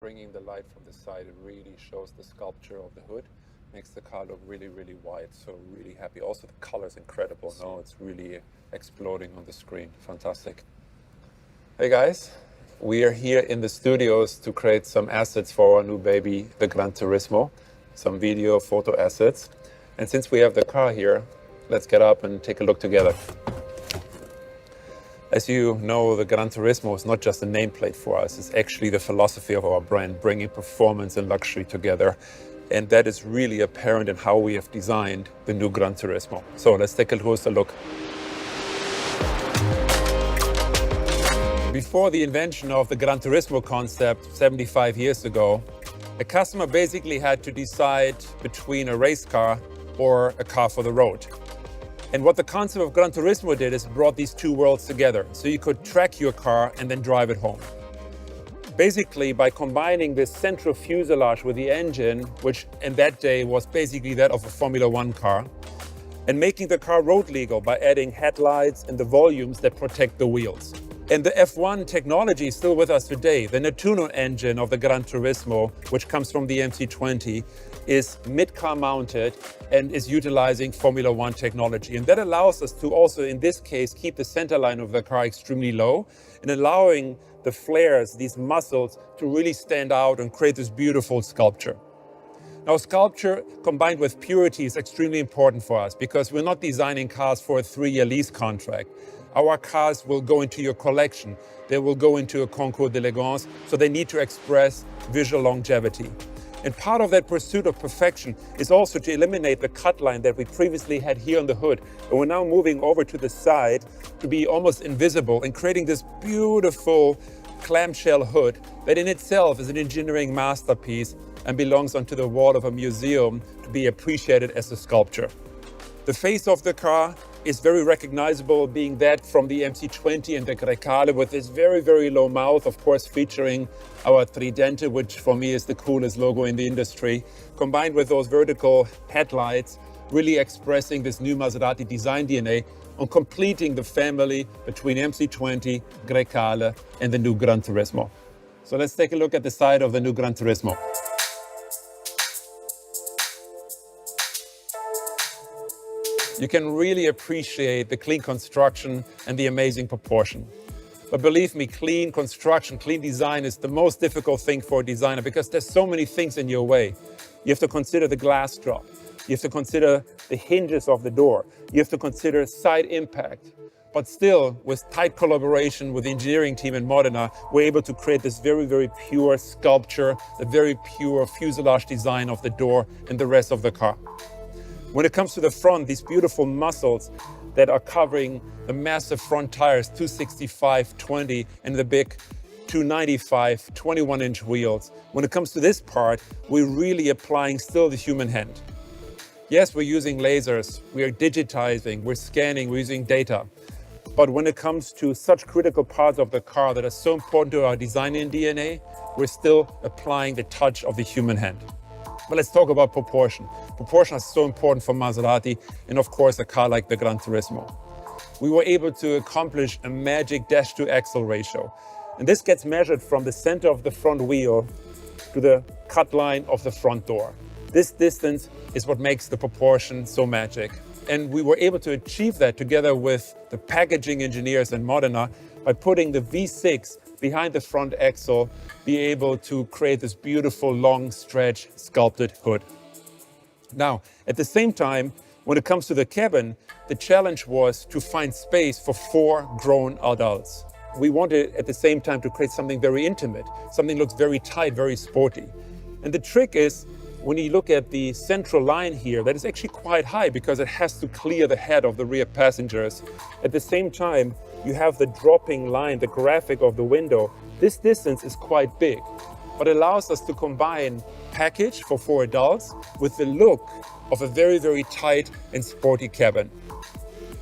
Bringing the light from the side, it really shows the sculpture of the hood, makes the car look really, really wide. So really happy. Also, the color is incredible. No, it's really exploding on the screen. Fantastic. Hey guys, we are here in the studios to create some assets for our new baby, the GranTurismo, some video, photo assets. And since we have the car here, let's get up and take a look together. As you know, the GranTurismo is not just a nameplate for us, it's actually the philosophy of our brand, bringing performance and luxury together. And that is really apparent in how we have designed the new GranTurismo. So let's take a closer look. Before the invention of the GranTurismo concept 75 years ago, a customer basically had to decide between a race car or a car for the road. And what the concept of GranTurismo did is brought these two worlds together. So you could track your car and then drive it home. Basically, by combining this central fuselage with the engine, which in that day was basically that of a Formula One car, and making the car road legal by adding headlights and the volumes that protect the wheels. And the F1 technology is still with us today. The Nettuno engine of the GranTurismo, which comes from the MC20, is mid-car mounted and is utilizing Formula One technology. And that allows us to also, in this case, keep the center line of the car extremely low and allowing the flares, these muscles, to really stand out and create this beautiful sculpture. Now, sculpture combined with purity is extremely important for us because we're not designing cars for a 3-year lease contract. Our cars will go into your collection. They will go into a concours d'elegance, so they need to express visual longevity. And part of that pursuit of perfection is also to eliminate the cut line that we previously had here on the hood. And we're now moving over to the side to be almost invisible and creating this beautiful clamshell hood that in itself is an engineering masterpiece and belongs onto the wall of a museum to be appreciated as a sculpture. The face of the car is very recognizable, being that from the MC20 and the Grecale with this very, very low mouth, of course, featuring our Tridente, which for me is the coolest logo in the industry, combined with those vertical headlights, really expressing this new Maserati design DNA on completing the family between MC20, Grecale, and the new GranTurismo. So let's take a look at the side of the new GranTurismo. You can really appreciate the clean construction and the amazing proportion. But believe me, clean construction, clean design is the most difficult thing for a designer because there's so many things in your way. You have to consider the glass drop. You have to consider the hinges of the door. You have to consider side impact. But still, with tight collaboration with the engineering team in Modena, we're able to create this very, very pure sculpture, a very pure fuselage design of the door and the rest of the car. When it comes to the front, these beautiful muscles that are covering the massive front tires, 265/20, and the big 295 21-inch wheels. When it comes to this part, we're really applying still the human hand. Yes, we're using lasers, we are digitizing, we're scanning, we're using data. But when it comes to such critical parts of the car that are so important to our design and DNA, we're still applying the touch of the human hand. But let's talk about proportion. Proportion is so important for Maserati and of course a car like the GranTurismo. We were able to accomplish a magic dash-to-axle ratio. And this gets measured from the center of the front wheel to the cut line of the front door. This distance is what makes the proportion so magic. And we were able to achieve that together with the packaging engineers in Modena by putting the V6 behind the front axle, be able to create this beautiful long stretch sculpted hood. Now, at the same time, when it comes to the cabin, the challenge was to find space for 4 grown adults. We wanted at the same time to create something very intimate, something that looks very tight, very sporty. And the trick is, when you look at the central line here, that is actually quite high because it has to clear the head of the rear passengers. At the same time, you have the dropping line, the graphic of the window. This distance is quite big, but allows us to combine package for 4 adults with the look of a very, very tight and sporty cabin.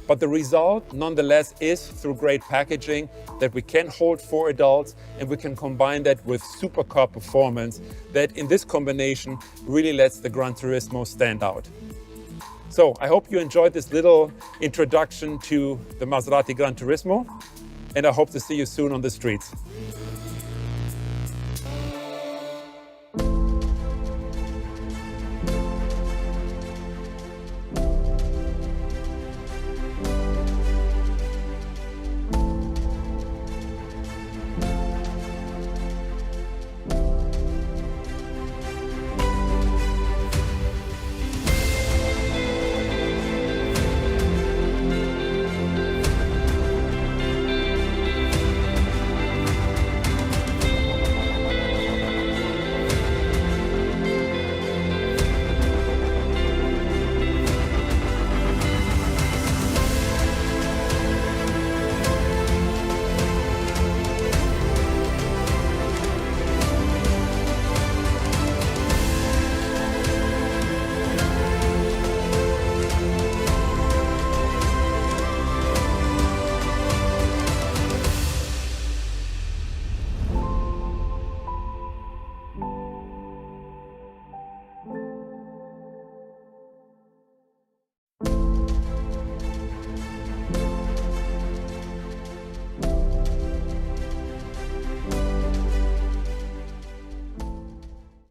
But the result, nonetheless, is through great packaging that we can hold 4 adults and we can combine that with supercar performance that in this combination really lets the GranTurismo stand out. So I hope you enjoyed this little introduction to the Maserati GranTurismo, and I hope to see you soon on the streets.